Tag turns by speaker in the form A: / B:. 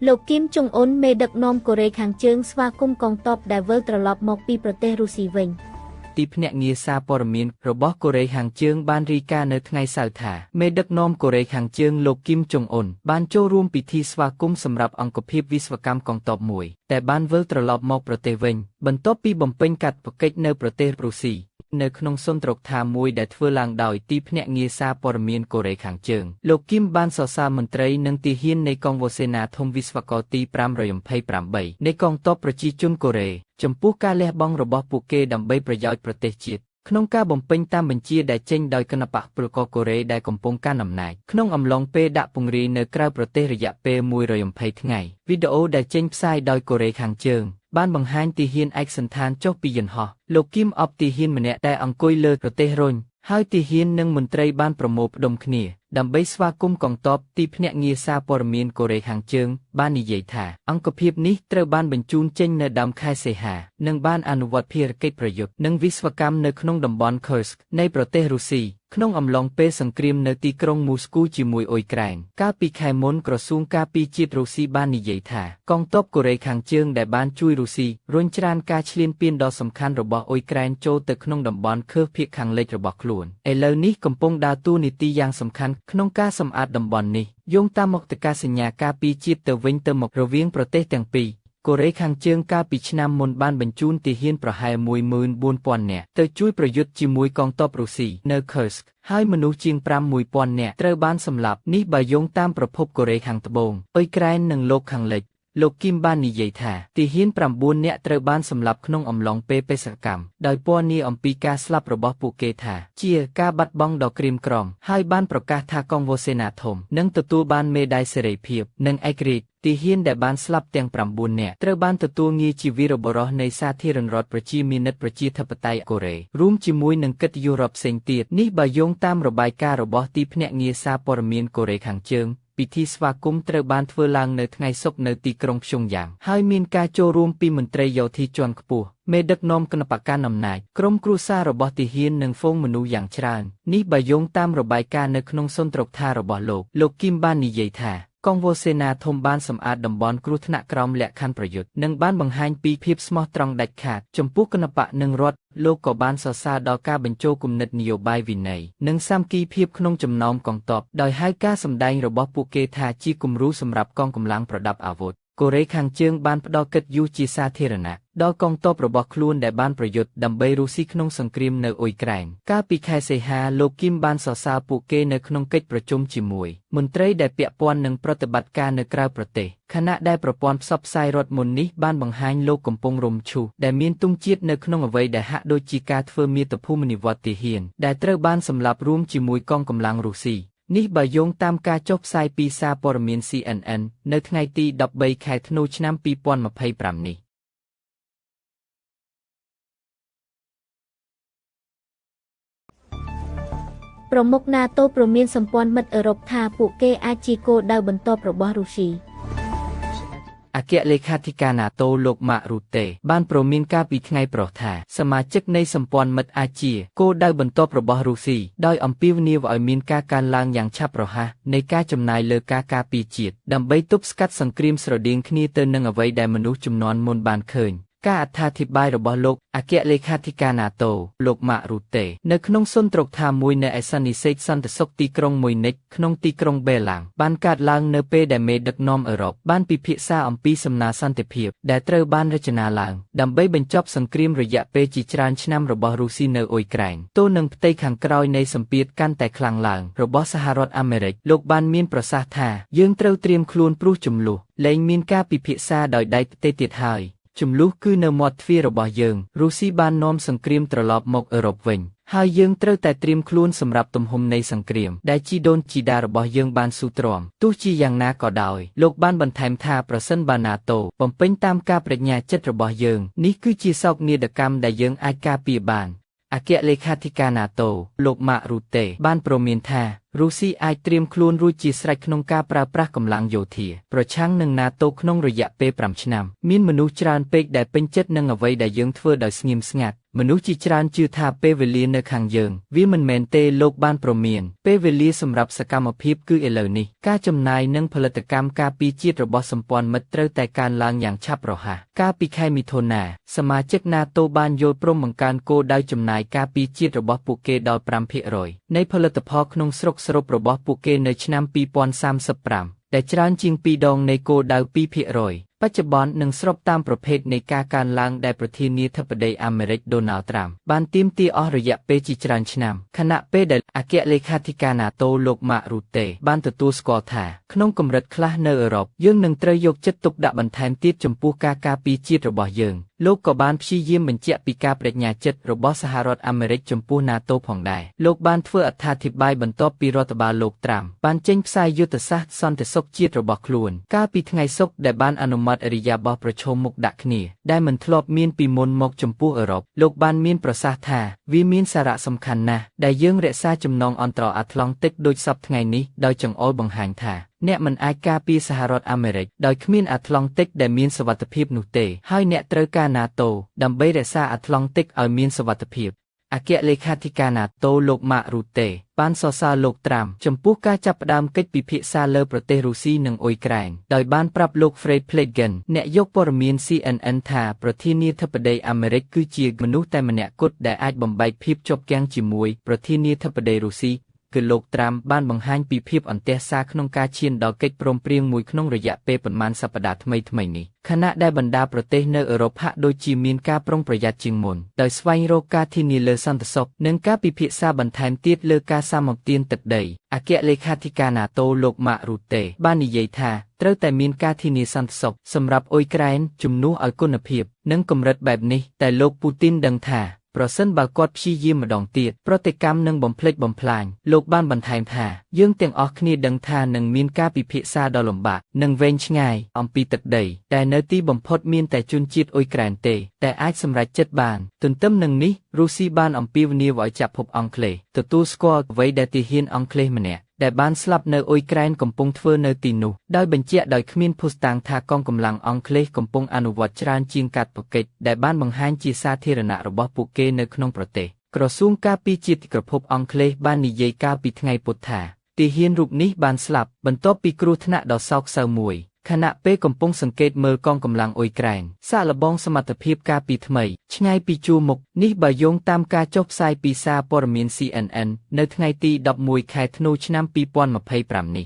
A: លោកគីមចុងអ៊ុនមេដឹកនាំកូរ៉េខាងជើងស្វាគមន៍កងទ័ពដែលវិលត្រឡប់មកពីប្រទេសរុស្ស៊ីវិញ
B: ទីភ្នាក់ងារសារព័ត៌មានរបស់កូរ៉េខាងជើងបានរាយការណ៍នៅថ្ងៃសៅរ៍ថាមេដឹកនាំកូរ៉េខាងជើងលោកគីមចុងអ៊ុនបានចូលរួមពិធីស្វាគមន៍សម្រាប់អង្គភាពវិស្វកម្មកងទ័ពមួយតែបានវិលត្រឡប់មកប្រទេសវិញបន្ទាប់ពីបំពេញកាតព្វកិច្ចនៅប្រទេសរុស្ស៊ីនៅក្នុងសន្ទរកថាមួយដែលធ្វើឡើងដោយទីភ្នាក់ងារសារព័ត៌មានកូរ៉េខាងជើងលោកគីមបានសរសើរមន្ត្រីនិងទាហាននៃកងវ៉ូសេនាធំវិស្វករទី528នៃកងទ័ពប្រជាជនកូរ៉េចំពោះការលះបង់របស់ពួកគេដើម្បីប្រយោជន៍ប្រទេសជាតិក្នុងការបំពេញតាមបញ្ជាដែលចេញដោយគណបក្សពលករកូរ៉េដែលកំពុងកាន់អំណាចក្នុងអំឡុងពេលដាក់ពង្រាយនៅក្រៅប្រទេសរយៈពេល120ថ្ងៃវីដេអូដែលចេញផ្សាយដោយកូរ៉េខាងជើងបានបង្ហាញទាហានឯកសណ្ឋានចុះពីយន្តហោះលោកគីមអបទាហានម្នាក់ដែលអង្គុយលើប្រទេសរុញហើយទាហាននិងមន្ត្រីបានប្រមូលផ្ដុំគ្នាដើម្បីស្វាគមន៍កងទ័ពទីភ្នាក់ងារសារព័ត៌មានកូរ៉េខាងជើងបាននិយាយថាអង្គភាពនេះត្រូវបានបញ្ជូនចេញនៅដើមខែសីហានិងបានអនុវត្តភារកិច្ចប្រយុទ្ធនិងវិស្វកម្មនៅក្នុងតំបន់ Kursk នៃប្រទេសរុស្ស៊ីក្នុងអំឡុងពេលសង្គ្រាមនៅទីក្រុងមូស្គូជាមួយអ៊ុយក្រែនកាលពីខែមុនក្រសួងការពារជាតិរុស្ស៊ីបាននិយាយថាកងទ័ពកូរ៉េខាងជើងដែលបានជួយរុស្ស៊ីរុញច្រានការឈ្លានពានដ៏សំខាន់របស់អ៊ុយក្រែនចូលទៅក្នុងតំបន់ខឺភាគខាងលិចរបស់ខ្លួនឥឡូវនេះកំពុងដើរតួនាទីយ៉ាងសំខាន់ក្នុងការសម្អាតតំបន់នេះយោងតាមមកតកាសញ្ញាការពារជាតិទៅវិញទៅមករវាងប្រទេសទាំងពីរកូរ៉េខាងជើងកាលពីឆ្នាំមុនបានបញ្ជូនទាហានប្រហែល14000នាក់ទៅជួយប្រយុទ្ធជាមួយកងទ័ពរុស្ស៊ីនៅ Kursk ហើយមនុស្សជាង5000នាក់ត្រូវបានសម្លាប់នេះបើយោងតាមប្រភពកូរ៉េខាងត្បូងអ៊ុយក្រែននិងលោកខាងលិចលោកគីមបាននិយាយថាទាហាន9នាក់ត្រូវបានសម្លាប់ក្នុងអំឡុងពេលបេសកកម្មដោយពណ៌នាអំពីការស្លាប់របស់ពួកគេថាជាការបាត់បង់ដ៏ក្រៀមក្រំហើយបានប្រកាសថាកងវ៉ូសេនាធំនឹងទទួលបានមេដាយសេរីភាពនិងឯករាជ្យទាហានដែលបានស្លាប់ទាំង9នាក់ត្រូវបានទទួលងារជាវីរបុរសនៃសាធារណរដ្ឋប្រជាមានិតប្រជាធិបតេយ្យកូរ៉េរួមជាមួយនឹងកិត្តិយសរាប់ផ្សេងទៀតនេះបើយោងតាមរបាយការណ៍របស់ទីភ្នាក់ងារសារព័ត៌មានកូរ៉េខាងជើងពិធីស្វាគមន៍ត្រូវបានធ្វើឡើងនៅថ្ងៃសុក្រនៅទីក្រុងព្យុងយ៉ាងហើយមានការចូលរួមពីមន្ត្រីយោធាជាន់ខ្ពស់មេដឹកនាំគណបក្សកាន់អំណាចក្រុមគ្រួសាររបស់ទាហាននិងហ្វូងមនុស្សយ៉ាងច្រើននេះបើយោងតាមរបាយការណ៍នៅក្នុងសន្ទរកថារបស់លោកគីមបាននិយាយថាកងវ៉ូសេនាធំបានសម្អាតតំបន់គ្រោះថ្នាក់ក្រោមលក្ខខណ្ឌប្រយុទ្ធនិងបានបង្ហាញពីភាពស្មោះត្រង់ដាច់ខាតចំពោះគណបក្សនិងរដ្ឋលោកក៏បានសរសើរដល់ការបញ្ចូលគំនិតនយោបាយវិន័យនិងសាមគ្គីភាពក្នុងចំណោមកងទ័ពដោយហៅការសម្ដែងរបស់ពួកគេថាជាគំរូសម្រាប់កងកម្លាំងប្រដាប់អាវុធកូរ៉េខាងជើងបានផ្ដល់កិត្តិយសជាសាធារណៈដល់កងទ័ពរបស់ខ្លួនដែលបានប្រយុទ្ធដើម្បីរុស្ស៊ីក្នុងសង្គ្រាមនៅអ៊ុយក្រែនកាលពីខែសីហាលោកគីមបានសរសើរពួកគេនៅក្នុងកិច្ចប្រជុំជាមួយមន្ត្រីដែលពាក់ព័ន្ធនឹងប្រតិបត្តិការនៅក្រៅប្រទេសខណៈដែលប្រព័ន្ធផ្សព្វផ្សាយរដ្ឋមុននេះបានបង្ហាញលោកកំពុងរំឈូសដែលមានទង់ជាតិនៅក្នុងអ្វីដែលហាក់ដូចជាការធ្វើមាតុភូមិនិវត្តន៍ទាហានដែលត្រូវបានសម្លាប់រួមជាមួយកងកម្លាំងរុស្ស៊ីនេះបើយោងតាមការចុះផ្សាយពីសារព័ត៌មាន CNN នៅថ្ងៃទី13ខែធ្នូឆ្នាំ2025នេះ
A: ប្រមុខ NATO ព្រមានសម្ព័ន្ធមិត្តអឺរ៉ុបថាពួកគេអាចជាគោលដៅបន្ទាប់របស់រុស្ស៊ី
B: អគ្គលេខាធិការ NATO លោកម៉ាក់រូតេបានព្រមានការពីថ្ងៃប្រោះថាសមាជិកនៃសម្ព័ន្ធមិត្តអាចជាគោលដៅបន្ទាប់របស់រុស្ស៊ីដោយអំពាវនាវឲ្យមានការកើនឡើងយ៉ាងឆាប់រហ័សនៃការចំណាយលើការការពារជាតិដើម្បីទប់ស្កាត់សង្គ្រាមស្រដៀងគ្នាទៅនឹងអ្វីដែលមនុស្សជំនាន់មុនបានឃើញការអត្ថាធិប្បាយរបស់លោកអគ្គលេខាធិការ NATO លោកម៉ាក់រូតេនៅក្នុងសន្ទរកថាមួយនៅឯសន្និសីទសន្តិសុខទីក្រុងមួយនិចក្នុងទីក្រុងបេឡាំងបានកើតឡើងនៅពេលដែលមេដឹកនាំអឺរ៉ុបបានពិភាក្សាអំពីសំណើសន្តិភាពដែលត្រូវបានរចនាឡើងដើម្បីបញ្ចប់សង្គ្រាមរយៈពេលជាច្រើនឆ្នាំរបស់រុស្ស៊ីនៅអ៊ុយក្រែនទល់នឹងផ្ទៃខាងក្រោយនៃសម្ពាធកាន់តែខ្លាំងឡើងរបស់សហរដ្ឋអាមេរិកលោកបានមានប្រសាសន៍ថាយើងត្រូវត្រៀមខ្លួនព្រោះចំនួនលែងមានការពិភាក្សាដោយដៃទទេទៀតហើយចំនួនគឺនៅមាត់ទ្វាររបស់យើងរុស្ស៊ីបាននាំសង្គ្រាមត្រឡប់មកអឺរ៉ុបវិញហើយយើងត្រូវតែត្រៀមខ្លួនសម្រាប់ទំហំនៃសង្គ្រាមដែលជីដូនជីតារបស់យើងបានស៊ូទ្រាំទោះជាយ៉ាងណាក៏ដោយលោកបានបន្ថែមថាប្រសិនបើ NATO បំពេញតាមការប្តេជ្ញាចិត្តរបស់យើងនេះគឺជាសោកនាដកម្មដែលយើងអាចការពារបានអគ្គលេខាធិការ NATO លោកម៉ាក់រូតេបានព្រមានថារុស្ស៊ីអាចត្រៀមខ្លួនរួចជាស្រេចក្នុងការប្រើប្រាស់កម្លាំងយោធាប្រឆាំងនឹង NATO ក្នុងរយៈពេល5ឆ្នាំមានមនុស្សច្រើនពេកដែលពេញចិត្តនឹងអ្វីដែលយើងធ្វើដោយស្ងៀមស្ងាត់ មនុស្សជាច្រើនជឿថាពេលវេលានៅខាងយើងវាមិនមែនទេលោកបានព្រមានពេលវេលាសម្រាប់សកម្មភាពគឺឥឡូវនេះការចំណាយនិងផលិតកម្មការពារជាតិរបស់សម្ព័ន្ធមិត្តត្រូវតែកើនឡើងយ៉ាងឆាប់រហ័សកាលពីខែមិថុនាសមាជិក NATO បានយល់ព្រមបង្កើនគោលដៅចំណាយការពារជាតិរបស់ពួកគេដល់ 5% នៃផលិតផលក្នុងស្រុកសរុបរបស់ពួកគេនៅឆ្នាំ2035ដែលច្រើនជាង2ដងនៃគោលដៅ 2%បច្ចុប្បន្ននឹងស្របតាមប្រភេទនៃការកើនឡើងដែលប្រធានាធិបតីអាមេរិកដូណាល់ត្រាំបានទាមទារអស់រយៈពេលជាច្រើនឆ្នាំខណៈពេលដែលអគ្គលេខាធិការ NATO លោកម៉ាក់ រូតេបានទទួលស្គាល់ថាក្នុងកម្រិតខ្លះនៅអឺរ៉ុបយើងនឹងត្រូវយកចិត្តទុកដាក់បន្ថែមទៀតចំពោះការការពារជាតិរបស់យើងលោកក៏បានព្យាយាមបញ្ជាក់ពីការបដិញ្ញាចិត្តរបស់សហរដ្ឋអាមេរិកចំពោះ NATO ផងដែរលោកបានធ្វើអត្ថាធិប្បាយបន្ទាប់ពីរដ្ឋបាលលោកត្រាំបានចេញផ្សាយយុទ្ធសាស្ត្រសន្តិសុខជាតិរបស់ខ្លួនកាលពីថ្ងៃសុក្រដែលបានអនុម័តឥរិយាបថប្រឈមមុខដាក់គ្នាដែលមិនធ្លាប់មានពីមុនមកចំពោះអឺរ៉ុបលោកបានមានប្រសាសន៍ថាវាមានសារៈសំខាន់ណាស់ដែលយើងរក្សាចំណងអន្តរអាត្លង់តិកដូចសពថ្ងៃនេះដោយចង្អុលបង្ហាញថាអ្នកមិនអាចការពារសហរដ្ឋអាមេរិកដោយគ្មានអាត្លង់តិកដែលមានសុវត្ថិភាពនោះទេហើយអ្នកត្រូវការ NATO ដើម្បីរក្សាអាត្លង់តិកឲ្យមានសុវត្ថិភាពអគ្គលេខាធិការ NATO លោកម៉ាក់ រូតេបានសរសើរលោកត្រាំចំពោះការចាប់ផ្ដើមកិច្ចពិភាក្សាលើប្រទេសរុស្ស៊ីនិងអ៊ុយក្រែនដោយបានប្រាប់លោក Fred Plegan អ្នកយកព័ត៌មាន CNN ថាប្រធានាធិបតីអាមេរិកគឺជាមនុស្សតែម្នាក់គត់ដែលអាចបំបែកភាពជាប់គាំងជាមួយប្រធានាធិបតីរុស្ស៊ីគឺលោកត្រាំបានបង្ហាញពីភាពអន្ទះសារក្នុងការឈានដល់កិច្ចព្រមព្រៀងមួយក្នុងរយៈពេលប៉ុន្មានសប្តាហ៍ថ្មីនេះខណៈដែលបណ្ដាប្រទេសនៅអឺរ៉ុបហាក់ដូចជាមានការប្រុងប្រយ័ត្នជាងមុនដោយស្វែងរកការធានាលើសន្តិសុខនិងការពិភាក្សាបន្ថែមទៀតលើការសាមគ្គីទឹកដីអគ្គលេខាធិការ NATO លោកម៉ាក់ រូតេបាននិយាយថាត្រូវតែមានការធានាសន្តិសុខសម្រាប់អ៊ុយក្រែនជំនួសឲ្យគុណភាពនិងកម្រិតបែបនេះតែលោកពូទីនដឹងថាប្រសិនបើគាត់ព្យាយាមម្ដងទៀតប្រតិកម្មនឹងបំផ្លិចបំផ្លាញលោកបានបន្ថែមថាយើងទាំងអស់គ្នាដឹងថានឹងមានការពិភាក្សាដ៏លំបាកនិងវែងឆ្ងាយអំពីទឹកដីតែនៅទីបំផុតមានតែជនជាតិអ៊ុយក្រែនទេតែអាចសម្រេចចិត្តបានទន្ទឹមនឹងនេះរុស្ស៊ីបានអំពាវនាវឲ្យចាប់ភពអង់គ្លេសទទួលស្គាល់អ្វីដែលទាហានអង់គ្លេសម្នាក់ដែលបានស្លាប់នៅអ៊ុយក្រែនកំពុងធ្វើនៅទីនោះដោយបញ្ជាក់ដោយគ្មានភស្តុតាងថាកងកម្លាំងអង់គ្លេសកំពុងអនុវត្តច្រើនជាងកាតព្វកិច្ចដែលបានបង្ហាញជាសាធារណៈរបស់ពួកគេនៅក្នុងប្រទេសក្រសួងការពារជាតិក្រភពអង់គ្លេសបាននិយាយកាលពីថ្ងៃពុធថាទាហានរូបនេះបានស្លាប់បន្ទាប់ពីគ្រោះថ្នាក់ដ៏សោកសៅមួយខណៈពេលកំពុងសង្កេតមើលកងកម្លាំងអ៊ុយក្រែនសាកល្បងសមត្ថភាពការពារថ្មីឆ្ងាយពីជួរមុខនេះបើយោងតាមការចុះផ្សាយពីសារព័ត៌មាន CNN នៅថ្ងៃទី11ខែធ្នូឆ្នាំ2025នេះ